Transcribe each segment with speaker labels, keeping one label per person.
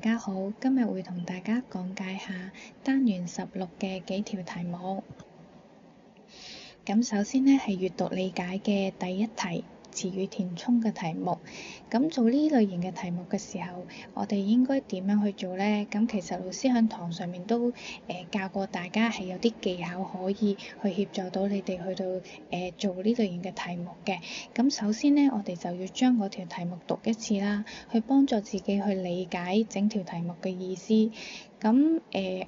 Speaker 1: 家好，今日會同大家講解下單元16嘅幾條題目。咁首先呢係閱讀理解嘅第一題，詞語填充嘅題目。咁做呢類型嘅題目嘅時候，我哋應該點樣去做呢？咁其實老師喺堂上面都教過大家係有啲技巧可以去協助到你哋去到做呢類型嘅題目嘅。咁首先呢，我哋就要將嗰條題目讀一次啦，去幫助自己去理解整條題目嘅意思。咁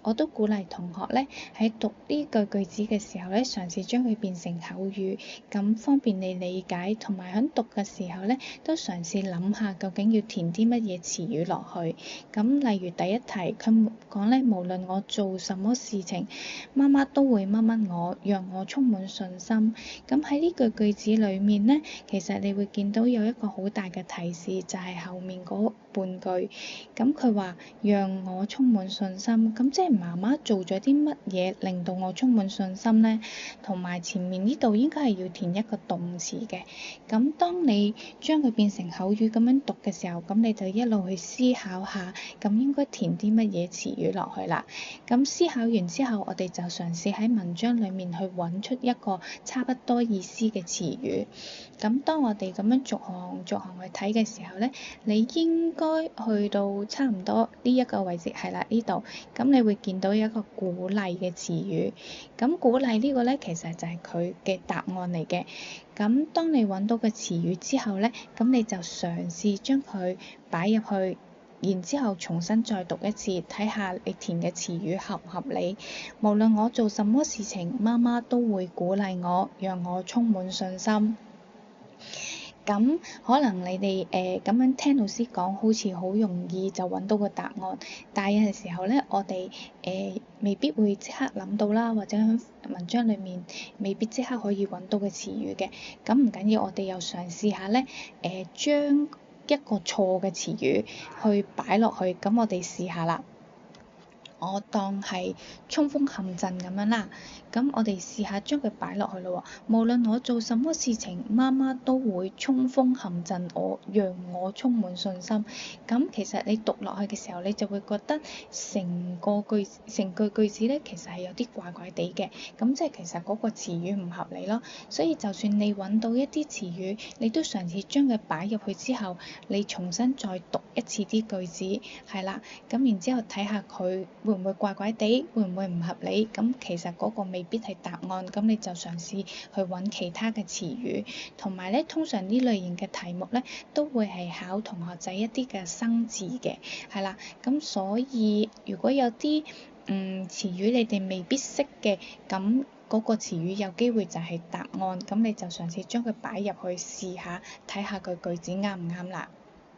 Speaker 1: 我都鼓勵同學咧喺讀呢句句子嘅時候咧，嘗試將佢變成口語，咁方便你理解，同埋喺讀嘅時候咧，都嘗試諗下究竟要填啲乜嘢詞語落去。咁例如第一題，佢講咧，無論我做什麼事情，媽媽都會乜乜我，讓我充滿信心。咁喺呢句句子裡面咧，其實你會見到有一個好大嘅提示，就係後面嗰半句。咁佢話讓我充滿信心，咁即係媽媽做咗啲乜嘢令到我充滿信心呢？同埋前面呢度應該係要填一個動詞嘅。咁當你將佢變成口語咁樣讀嘅時候，咁你就一路去思考下，咁應該填啲乜嘢詞語落去啦。咁思考完之後，我哋就嘗試喺文章裡面去揾出一個差不多意思嘅詞語。咁當我哋咁樣逐行逐行去睇嘅時候呢，你應該去到差唔多呢一個位置，係啦，呢度，咁你會見到有一個鼓勵嘅詞語。咁鼓勵呢個呢，其實就係佢嘅答案嚟嘅。咁當你揾到個詞語之後呢，咁你就嘗試將佢擺入去，然之後重新再讀一次，睇下你填嘅詞語合唔合理。無論我做什麼事情，媽媽都會鼓勵我，讓我充滿信心。咁可能你哋咁樣聽老師講，好似好容易就揾到個答案，但係有陣時候咧，我哋未必會即刻諗到啦，或者喺文章裡面未必即刻可以揾到嘅詞語嘅。咁唔緊要，我哋又嘗試下咧，將一個錯嘅詞語去擺落去，咁我哋試下啦。我當係衝鋒陷陣咁樣啦，咁我哋試下將佢擺落去咯喎。無論我做什麼事情，媽媽都會衝鋒陷陣我，讓我充滿信心。咁其實你讀落去嘅時候，你就會覺得成句句子咧，其實係有啲怪怪地嘅。咁即係其實嗰個詞語唔合理咯。所以就算你揾到一啲詞語，你都嘗試將佢擺入去之後，你重新再讀一次啲句子，係啦。咁然之後睇下佢會唔會怪怪地，會唔會唔合理？咁其實嗰個未必係答案，咁你就嘗試去揾其他嘅詞語。同埋咧，通常呢類型嘅題目咧，都會係考同學仔一啲嘅生字嘅，係啦。咁所以如果有啲詞語你哋未必識嘅，咁嗰個詞語有機會就係答案，咁你就嘗試將佢擺入去試下，睇下佢句子啱唔啱啦。